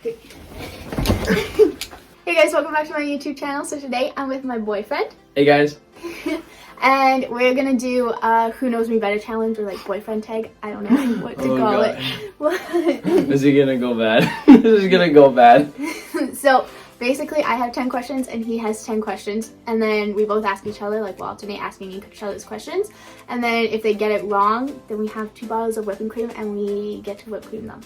Hey guys, welcome back to my YouTube channel. So today I'm with my boyfriend. Hey guys. And we're gonna do Who Knows Me Better challenge, or like boyfriend tag. I don't know what to call it. This is gonna go bad. This is gonna go bad. So basically I have 10 questions and he has 10 questions, and then we both ask each other, like we'll alternate asking each other's questions, and then if they get it wrong, then we have 2 bottles of whipping cream and we get to whip cream them.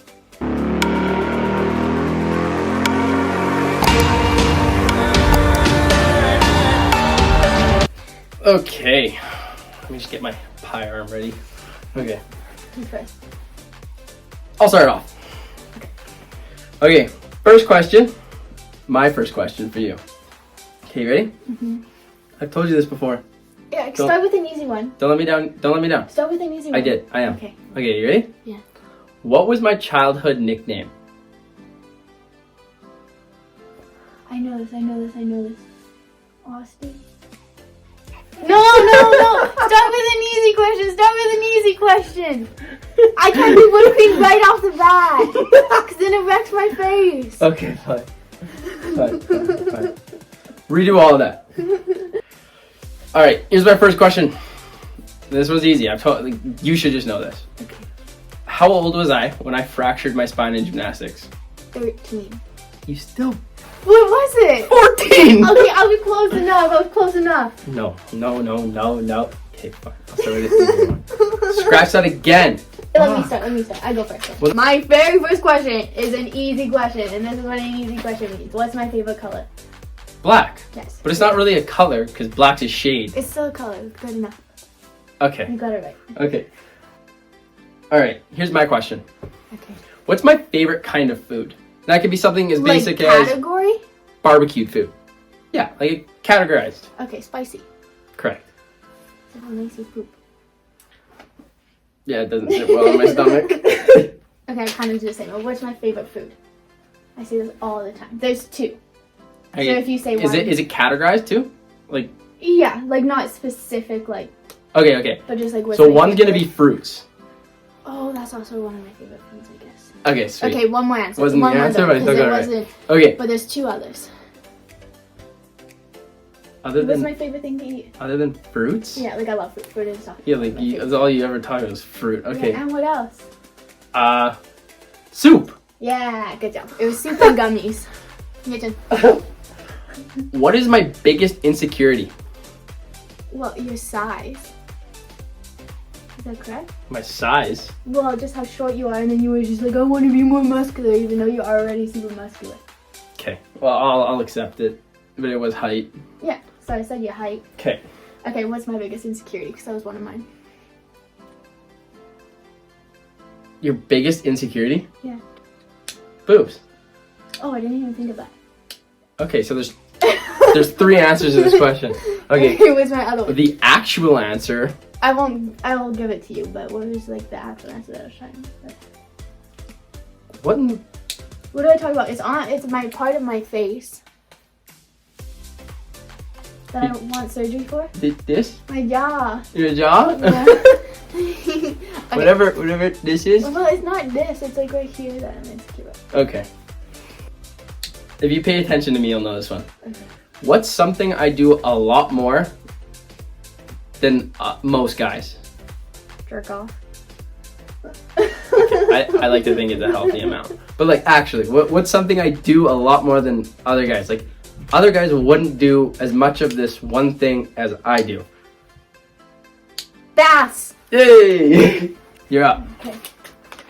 Okay, let me just get my pie arm ready. Okay. You first. I'll start off. Okay, first question. My first question for you. Okay, you ready? Mm-hmm. I've told you this before. Yeah, start with an easy one. Don't let me down. Don't let me down. Start with an easy one. I did. I am. Okay. Okay, you ready? Yeah. What was my childhood nickname? I know this. Austin. No! Start with an easy question. I can't do whipped cream right off the bat, because then it wrecks my face. Okay, fine. Redo all of that. Alright, here's my first question. This was easy. You should just know this. Okay. How old was I when I fractured my spine in gymnastics? 13. You still... What was it? 14! Okay, I was close enough. No. Okay, fine. I'll start with this easy one. Scratch that again. Let me start. I go first. What? My very first question is an easy question, and this is what an easy question means. What's my favorite color? Black. Yes. But it's not really a color, because black's a shade. It's still a color. Good enough. Okay. You got it right. Okay. Alright, here's my question. Okay. What's my favorite kind of food? That could be something as basic as category? barbecued food. Yeah, like categorized. Okay, spicy. Correct. So what makes you poop? Yeah, it doesn't sit well on my stomach. Okay, I kind of do the same. But what's my favorite food? I say this all the time. There's 2. Okay. So if you say one. Is it categorized too? Like. Yeah, like not specific, like. Okay. But just like what's So my one's favorite? gonna be fruits. Oh, that's also one of my favorite foods, I guess. Okay, sweet. Okay, one more answer. Wasn't one the more answer, though, but I because still it got it wasn't. Okay. But there's 2 others. Other What's than my favorite thing to eat? other than fruits? Yeah, like I love fruit. Fruit is stuff. Yeah, like that's all you ever talk about is fruit. Okay. Yeah, and what else? Soup. Yeah, good job. It was soup and gummies. Your turn. What is my biggest insecurity? Well, your size. Is that correct? My size. Well, just how short you are, and then you were just like, I want to be more muscular, even though you're already super muscular. Okay. Well, I'll accept it, but it was height. Yeah. So I said your height. Okay. Okay, what's my biggest insecurity? Because that was one of mine. Your biggest insecurity? Yeah. Boobs. Oh, I didn't even think of that. Okay, so there's 3 answers to this question. Okay. What's my other one? The actual answer. I won't give it to you, but what was like the actual answer that I was trying to say? What? What do I talk about? It's my part of my face that I want surgery for. This? My jaw. Your jaw? Yeah. Okay. Whatever this is? Well, it's not this. It's like right here that I'm insecure about. Okay. If you pay attention to me, you'll know this one. Okay. What's something I do a lot more than most guys? Jerk off. I like to think it's a healthy amount. But like actually, what's something I do a lot more than other guys? Like other guys wouldn't do as much of this one thing as I do. Baths. Yay! You're up.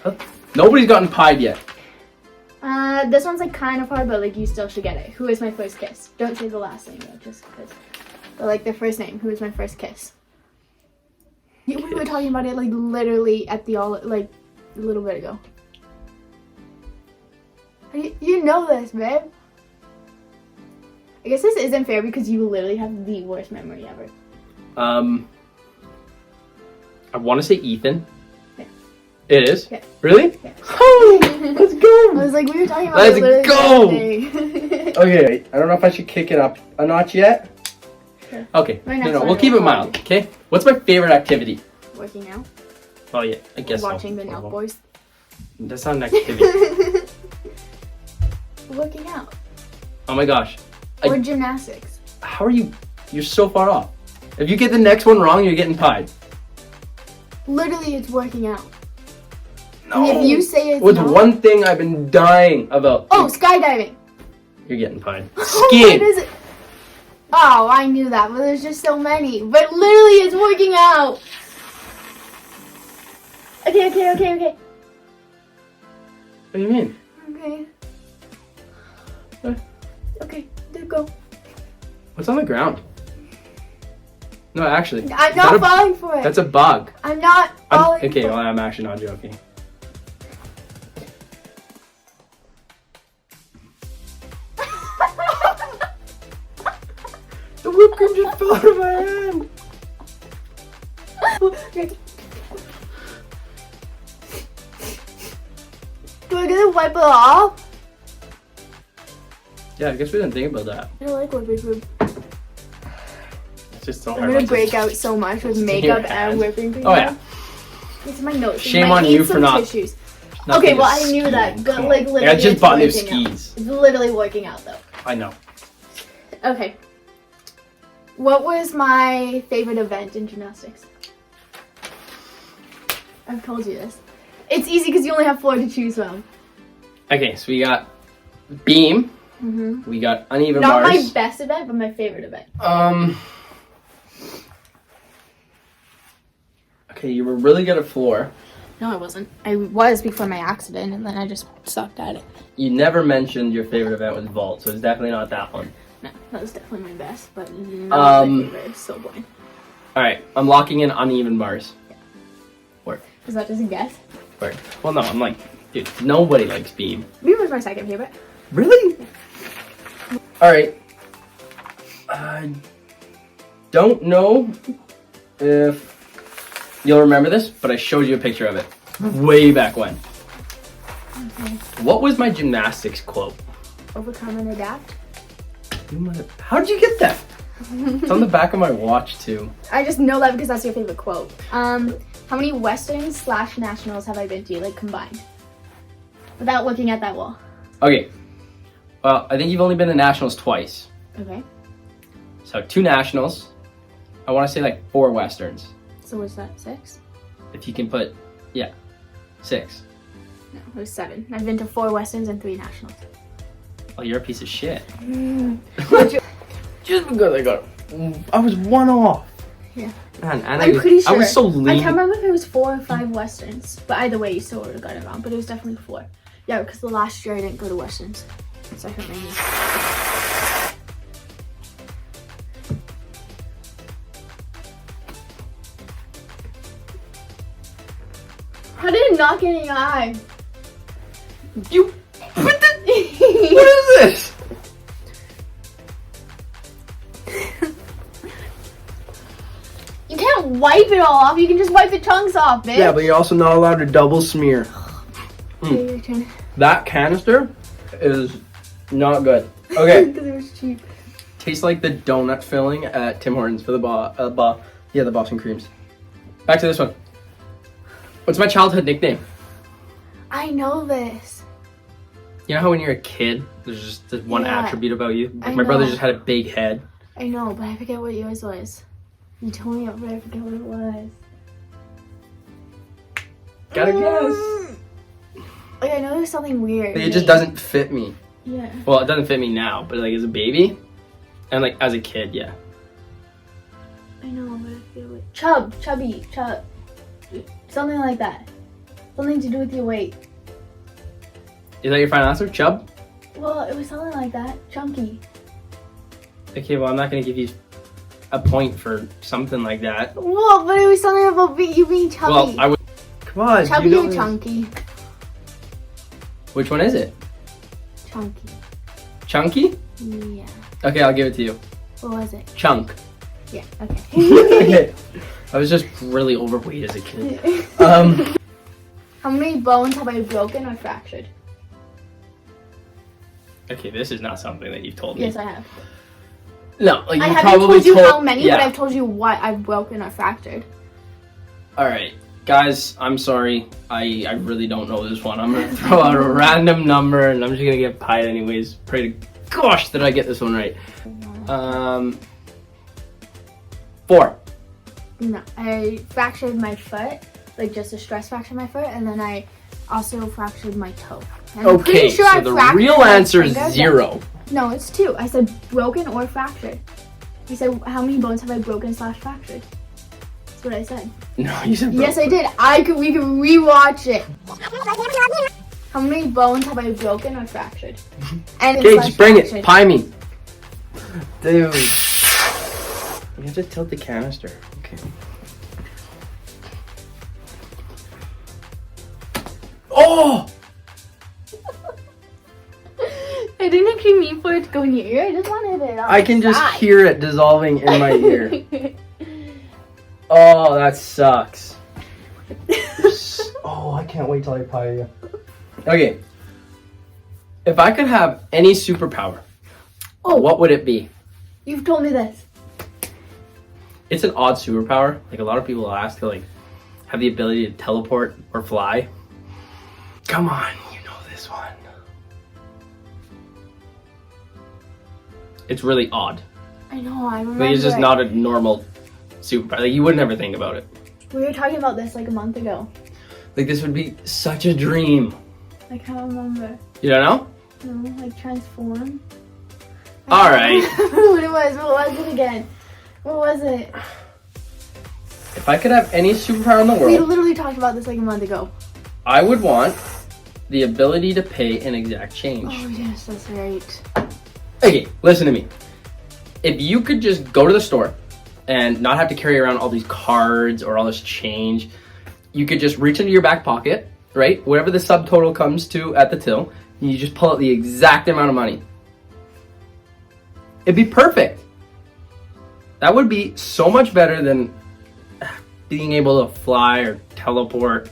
Okay. Nobody's gotten pied yet. This one's like kind of hard, but like you still should get it. Who is my first kiss? Don't say the last name though, just because. But like the first name. Who is my first kiss? We were talking about it like literally at the like a little bit ago. You know this, babe. I guess this isn't fair because you literally have the worst memory ever. I want to say Ethan. Yeah. It is? Yeah. Really? Yeah. Oh, let's go! I was like, we were talking about Let's it literally go! the other day. Okay, I don't know if I should kick it up a notch yet. Sure. Okay, My next one we'll keep is it mild, okay? What's my favorite activity? Working out. Oh yeah, I guess Watching so. the Nelk Boys. That's not an activity. Working out. Oh my gosh. Or gymnastics. How are you? You're so far off. If you get the next one wrong, you're getting pied. Literally, it's working out. No. And if you say it's What's not, one thing I've been dying about? oh, skydiving. You're getting pied. What Skiing. is it? Oh, I knew that, but there's just so many. But literally, it's working out. Okay. What do you mean? Okay. What? Okay, there go. What's on the ground? No, actually. I'm not falling for it. That's a bug. I'm not falling Okay, for well, I'm actually not joking. The whipped cream just fell out of my hand. Okay. We're gonna wipe it off. Yeah, I guess we didn't think about that. I don't like whipping cream. It's just so I'm hard. gonna not to- break out so much with Just in makeup your and hand. whipping cream. Oh yeah. It's my nose. Shame You might on need you for some not- tissues. Nothing Okay, well is I knew that, skiing. but Come on. like literally, I just it's bought new working out. skis. It's literally working out though. I know. Okay. What was my favorite event in gymnastics? I've told you this. It's easy because you only have 4 to choose from. Okay, so we got beam. Mm-hmm. We got uneven Not bars. my best event, but my favorite event. Okay, you were really good at floor. No, I wasn't. I was before my accident, and then I just sucked at it. You never mentioned your favorite event was vault, so it's definitely not that one. No, that was definitely my best, but not my favorite. It's so boring. All right, I'm locking in uneven bars. Work. Is that just a guess? Work. Well, no, I'm like, dude, nobody likes beam. Beam was my second favorite. Really? All right. I don't know if you'll remember this, but I showed you a picture of it way back when. Okay. What was my gymnastics quote? Overcome and adapt. How'd you get that? It's on the back of my watch too. I just know that because that's your favorite quote. How many westerns / nationals have I been to, like combined? Without looking at that wall. Okay. Well, I think you've only been to nationals twice. Okay. So 2 nationals. I want to say like 4 westerns. So what's that? 6? If you can put, yeah, 6. No, it was 7. I've been to 4 westerns and 3 nationals. Oh, you're a piece of shit. What's your- Just because I was 1 off. Yeah. Man, and I'm pretty sure. I was so I lean. can't remember if it was 4 or 5 westerns. But either way, you still would have got it wrong. But it was definitely 4. Yeah, because the last year I didn't go to westerns. So I hurt my knee. How did it knock in your eye? You. What is this? You can't wipe it all off. You can just wipe the chunks off, bitch. Yeah, but you're also not allowed to double smear. Okay, your turn. That canister is not good. Okay. Because it was cheap. Tastes like the donut filling at Tim Hortons for the the Boston creams. Back to this one. What's my childhood nickname? I know this. You know how when you're a kid, there's just this one Yeah, attribute about you? I My brother know. just had a big head. I know, but I forget what yours was. You told me, but I forget what it was. Gotta guess. Like, I know there's something weird. It just doesn't fit me. Yeah. Well, it doesn't fit me now, but like as a baby, and like as a kid, yeah. I know, but I feel like chubby, something like that. Something to do with your weight. Is that your final answer? Chub? Well, it was something like that. Chunky. Okay, well I'm not gonna give you a point for something like that. Whoa, but it was something about you being chubby. Well, I would. Come on. Chubby you know or this. chunky? Which one is it? Chunky. Chunky? Yeah. Okay, I'll give it to you. What was it? Chunk. Yeah, okay. Okay. I was just really overweight as a kid. How many bones have I broken or fractured? Okay, this is not something that you've told me. Yes, I have. No, like I you haven't probably told you how many, yeah. but I've told you what I've broken or fractured. All right. Guys, I'm sorry. I really don't know this one. I'm gonna throw out a random number and I'm just gonna get pied anyways. Pray to gosh that I get this one right. 4. No, I fractured my foot, like just a stress fracture in my foot, and then I also fractured my toe. And I'm pretty Okay, sure so I the fractured real my answer is finger, 0. No, it's 2. I said broken or fractured. I said, how many bones have I broken / fractured? That's what I said. No, you said broken. Yes, I did. We can rewatch it. How many bones have I broken or fractured? And Okay, just bring fractured. it. Pie me. Dude. You have to tilt the canister. Okay. Oh! I didn't actually mean for it to go in your ear. I just wanted it on I can the just side. hear it dissolving in my ear. Oh, that sucks. Oh, I can't wait till I pie you. Okay. If I could have any superpower, what would it be? You've told me this. It's an odd superpower. Like a lot of people ask to like have the ability to teleport or fly. Come on, you know this one. It's really odd. I know, I remember. Like it's just not a normal superpower. Like you would never think about it. We were talking about this like a month ago. Like this would be such a dream. I can't remember. You don't know? No, like transform. All right. What was it again? What was it? If I could have any superpower in the We world, literally talked about this like a month ago. I would want the ability to pay an exact change. Oh yes, that's right. Okay, listen to me. If you could just go to the store and not have to carry around all these cards or all this change, you could just reach into your back pocket, right? Whatever the subtotal comes to at the till, and you just pull out the exact amount of money. It'd be perfect. That would be so much better than being able to fly or teleport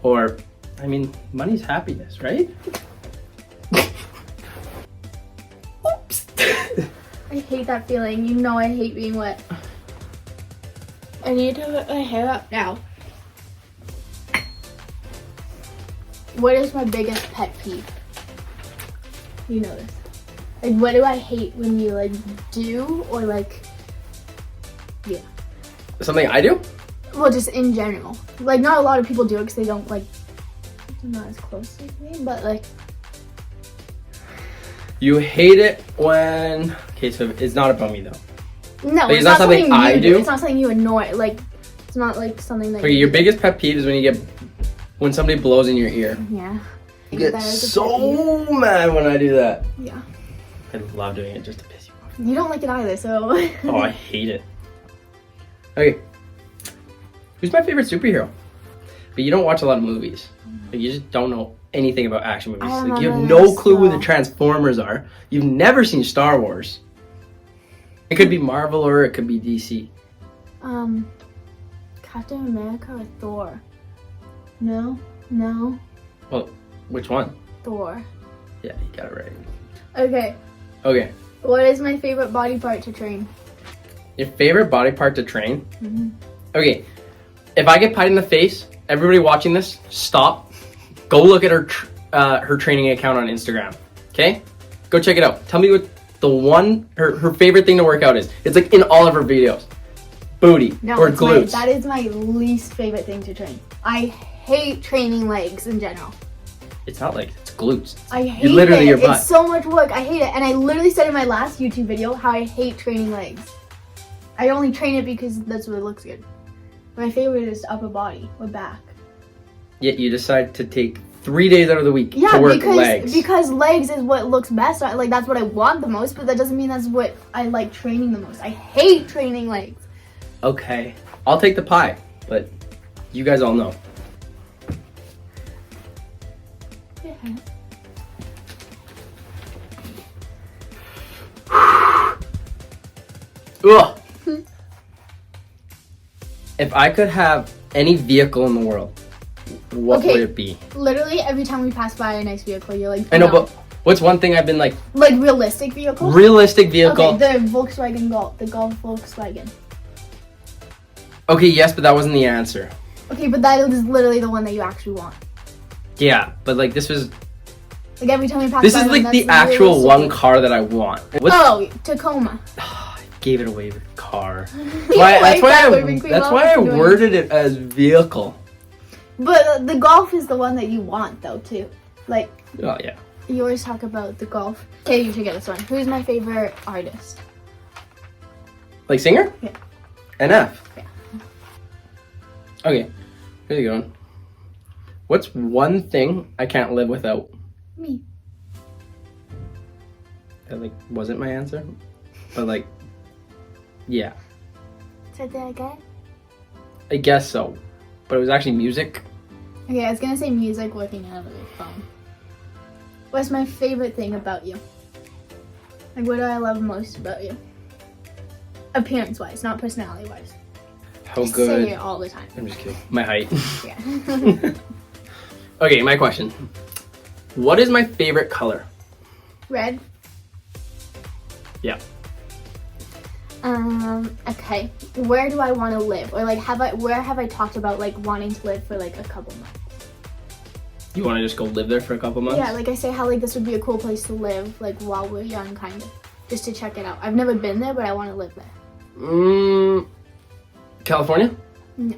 or, I mean, money's happiness, right? Oops. I hate that feeling. You know I hate being wet. I need to put my hair up now. What is my biggest pet peeve? You know this. Like, what do I hate when you like do or like, yeah. Something I do? Well, just in general. Like, not a lot of people do it because they don't like, they're not as close as me, but like. You hate it when, okay, so it's not about me though. No, Like, it's not something I you do? It's not something you annoy. Like, it's not like something that. Okay, your biggest pet peeve is when somebody blows in your ear. Yeah. I get That is a pet so mad when I do that. Yeah. I love doing it just to piss you off. You don't like it either, so. Oh, I hate it. Okay. Who's my favorite superhero? But you don't watch a lot of movies. Like, you just don't know anything about action movies. I Like, you have remember no this, clue who the though. Transformers are. You've never seen Star Wars. It could be Marvel or it could be DC. Captain America or Thor? No. Well, which one? Thor. Yeah, you got it right. Okay. Okay. What is my favorite body part to train? Your favorite body part to train? Mm-hmm. Okay. If I get pied in the face, everybody watching this, stop. Go look at her training account on Instagram. Okay? Go check it out. Tell me what her favorite thing to work out is. It's like in all of her videos. Booty or glutes. That is my least favorite thing to train. I hate training legs in general. It's not like it's glutes. I hate literally it. your butt. It's so much work. I hate it. And I literally said in my last YouTube video how I hate training legs. I only train it because that's what looks good. My favorite is upper body or back. Yet you decide to take 3 days out of the week to work legs. Because legs is what looks best. Like, that's what I want the most, but that doesn't mean that's what I like training the most. I hate training legs. Okay. I'll take the pie, but you guys all know. Yeah. Ugh. If I could have any vehicle in the world, what would it be? Literally every time we pass by a nice vehicle, you're like, I know, no. but what's one thing I've been like, Like realistic vehicles? realistic vehicle? Okay, the Volkswagen Golf. The Golf Volkswagen. Okay, yes, but that wasn't the answer. Okay, but that is literally the one that you actually want. Yeah, but like this was. Like every time we pass This by is one, like the that's actual really one stupid. car that I want. What's, Oh, Tacoma. I gave it away with car. Like That's that Whipping Cream why I Office doing- worded it as vehicle. But the Golf is the one that you want, though, too. Like, Oh yeah. you always talk about the Golf. Okay, you should get this one. Who's my favorite artist? Like singer? Yeah. NF. Yeah. Okay, here you go. What's one thing I can't live without? Me. That like wasn't my answer, but like, yeah, Said that again? I guess so. But it was actually music. Okay, I was gonna say music, looking at a phone. What's my favorite thing about you? Like, what do I love most about you? Appearance-wise, not personality-wise. How Just good? say it all the time. I'm just kidding. My height. Yeah. Okay, my question. What is my favorite color? Red. Yeah. Okay. Where do I want to live? Or like, where have I talked about like wanting to live for like a couple months? You want to just go live there for a couple months? Yeah, like I say how like this would be a cool place to live like while we're young, kind of. Just to check it out. I've never been there, but I want to live there. California? No.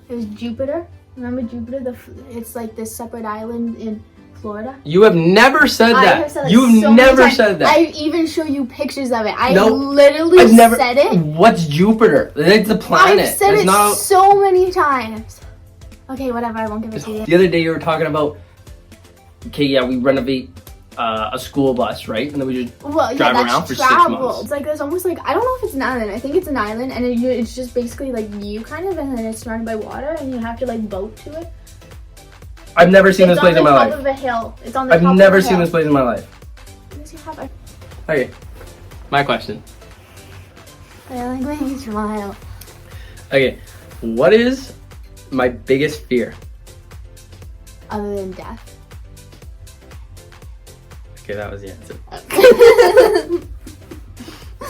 It was Jupiter. Remember Jupiter? It's like this separate island in Florida. You have never said I that. have said it You've so many never times. said that. I even show you pictures of it. I Nope. literally I've never said it. What's Jupiter? It's a planet. I've said It's it not. so many times. Okay, whatever. I won't give it to you. The other day you were talking about. Okay, yeah, we renovate a school bus, right? And then we just Well, yeah, drive that's around for 6 travel. months. It's like there's almost like I don't know if it's an island. I think it's an island, and it's just basically like you kind of, and then it's surrounded by water, and you have to like boat to it. I've never seen this It's place on in the my top life. of a hill. It's on the I've top never of a seen hill. this place in my life. Yes, you have. Okay, my question. I like when you smile. Okay, what is my biggest fear? Other than death. Okay, that was the answer. Okay.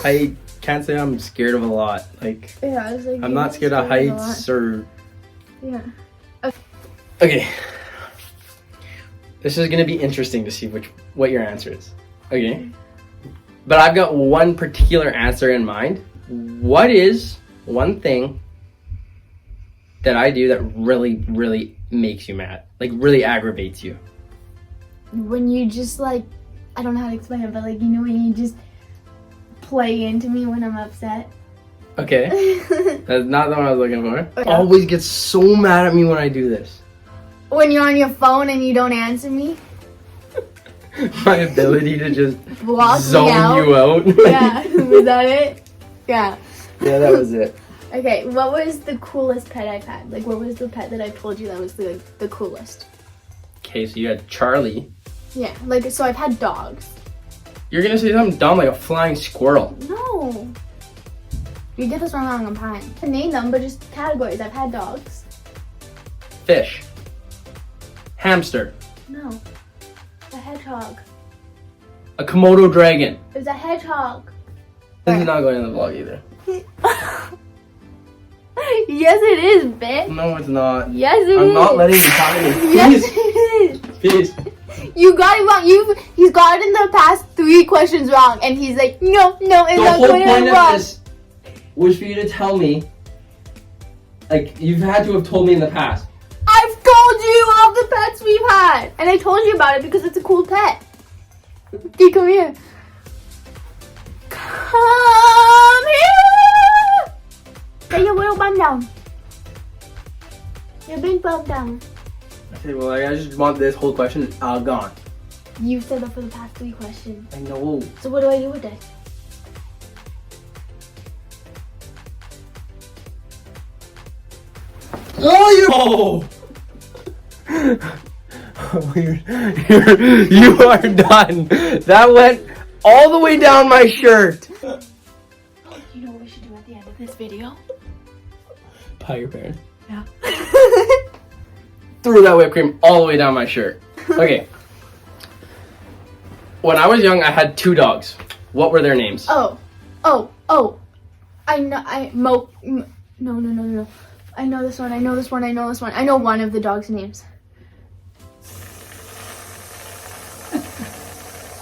I can't say I'm scared of a lot. Like, Yeah, I was like. I'm you're not scared of a lot. heights or. Yeah. Okay. This is gonna be interesting to see what your answer is. Okay. But I've got one particular answer in mind. What is one thing that I do that really, really makes you mad? Like really aggravates you? When you just like, I don't know how to explain it, but like you know when you just play into me when I'm upset. Okay. That's not the one I was looking for. Okay. Always gets so mad at me when I do this. When you're on your phone and you don't answer me, My ability to just block zone me out. you out. Yeah, was that it? Yeah. Yeah, that was it. Okay, what was the coolest pet I've had? Like, what was the pet that I told you that was the coolest? Okay, so you had Charlie. Yeah, like, so I've had dogs. You're gonna say something dumb like a flying squirrel. No. You get this wrong, I'm fine. I name them, but just categories. I've had dogs. Fish. Hamster. No. A hedgehog. A Komodo dragon. It was a hedgehog. This is not going in the vlog either. Yes, it is, bitch. No, it's not. Yes, it is. I'm not letting you talk to me. Yes, Please. it is. Please. You got it wrong. He's gotten the past 3 questions wrong, and he's like, no, it's The not whole going point wrong. of this was for you to tell me. Like, you've had to have told me in the past. I've told you all the pets we've had, and I told you about it because it's a cool pet. Okay, come here. Come here. Get your little bum down. Your big bum down. Okay, well, I just want this whole question gone. You've said that for the past 3 questions. I know. So what do I do with it? Oh, you are done. That went all the way down my shirt. You know what we should do at the end of this video? Pie your parents. Yeah. Threw that whipped cream all the way down my shirt. Okay. When I was young, I had 2 dogs. What were their names? Oh. I know. No. I know this one. I know this one. I know this one. I know one of the dogs' names.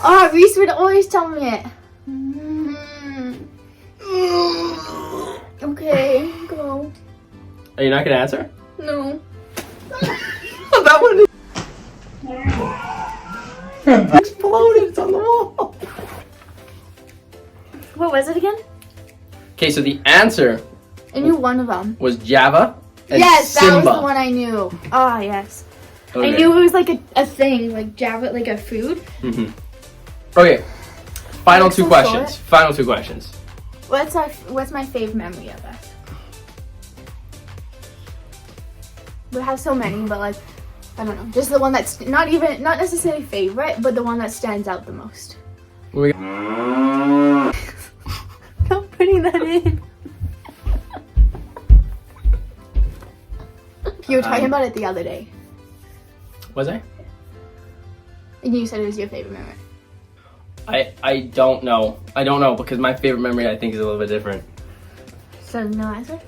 Oh, Reese would always tell me it. Okay, go. Are you not gonna answer? No. That one exploded. It's on the wall. What was it again? Okay, so the answer I knew one of them. was Java and Yes, Simba. that was the one I knew. Ah, yes. Okay. I knew it was like a thing, like Java, like a food. Mm-hmm. Okay. Final Alex two will questions. show it. Final two questions. What's my fave memory of us? We have so many, but like, I don't know. Just the one that's not necessarily favorite, but the one that stands out the most. What we got? Not putting that in. You were talking about it the other day, Was I? and you said it was your favorite memory. I don't know. I don't know because my favorite memory I think is a little bit different. So no answer?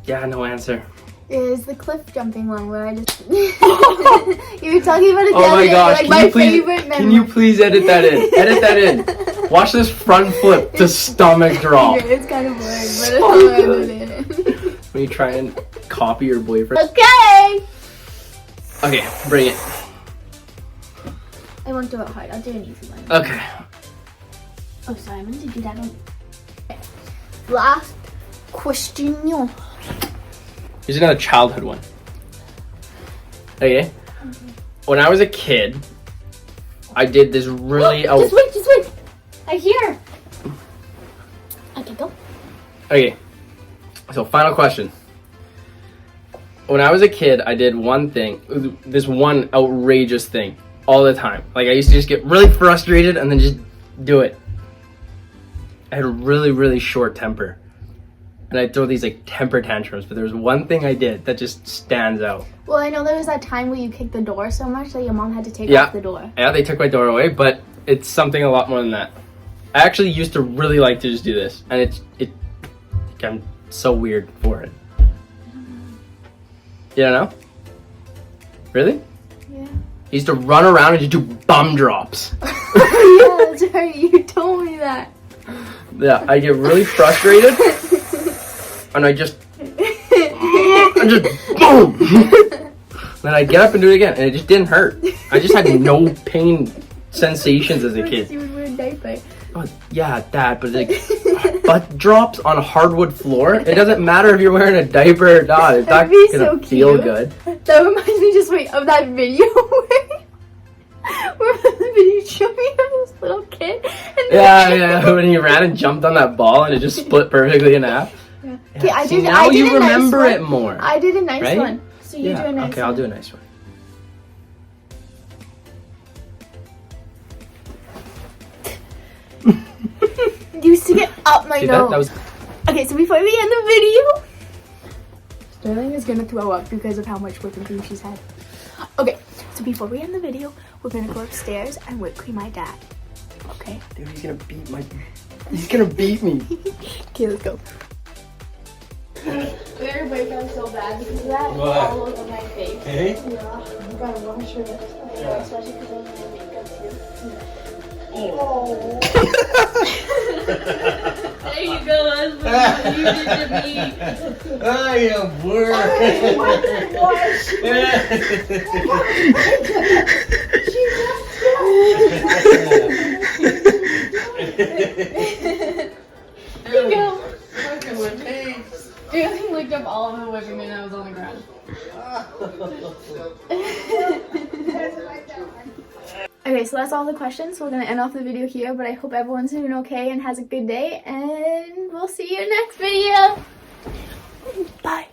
Yeah, no answer. Is the cliff jumping one where I just you were talking about it the Oh other my day, gosh! like my favorite memory. Can you please edit that in? Edit that in. Watch this front flip to stomach drop. Okay, it's kind of boring, but So it's all good. in it. When you try and copy your boyfriend. Okay. Okay, bring it. I won't do it hard. I'll do an easy one. Okay. Oh, sorry. I meant to do that one. Okay. Last question. Here's another childhood one. Okay. When I was a kid, I did this really. Just wait. I hear. Okay, go. Okay. So, final question. When I was a kid, I did one thing, this one outrageous thing, all the time. Like, I used to just get really frustrated and then just do it. I had a really, really short temper. And I'd throw these, like, temper tantrums, but there was one thing I did that just stands out. Well, I know there was that time where you kicked the door so much that your mom had to take Yeah. off the door. Yeah, they took my door away, but it's something a lot more than that. I actually used to really like to just do this, and I'm so weird for it. You don't know? Really? Yeah. I used to run around and just do bum drops. Yeah, that's right. You told me that. Yeah, I get really frustrated, and I just boom. Then I get up and do it again, and it just didn't hurt. I just had no pain sensations as a kid. You would wear a diaper. Oh, yeah, that, but like butt drops on a hardwood floor. It doesn't matter if you're wearing a diaper or not. It's not That'd be gonna so feel cute. good. That reminds me of that video where the video showed me of this little kid. And Yeah. When he ran and jumped on that ball and it just split perfectly in half. Yeah. Okay, I See, did. now I did you a nice remember one. it more. I did a nice Right? one. So you do a nice okay, one. I'll do a nice one. Used to get up my See, nose. that was Okay, so before we end the video, Sterling is gonna throw up because of how much whipping cream she's had. Okay, so before we end the video, we're gonna go upstairs and whip cream my dad. Okay? dude, he's gonna beat me. Okay, let's go. Your boyfriend so bad because of that. What? All over my face. Hey? Yeah, you gotta wash your lips. Okay, especially because I have makeup too. Oh. There you go, husband. You did to me. I am worried. There you go. Dude, he licked up all of the whipping and I was on the ground. Okay, so that's all the questions. We're gonna end off the video here, but I hope everyone's doing okay and has a good day, and we'll see you next video. Bye.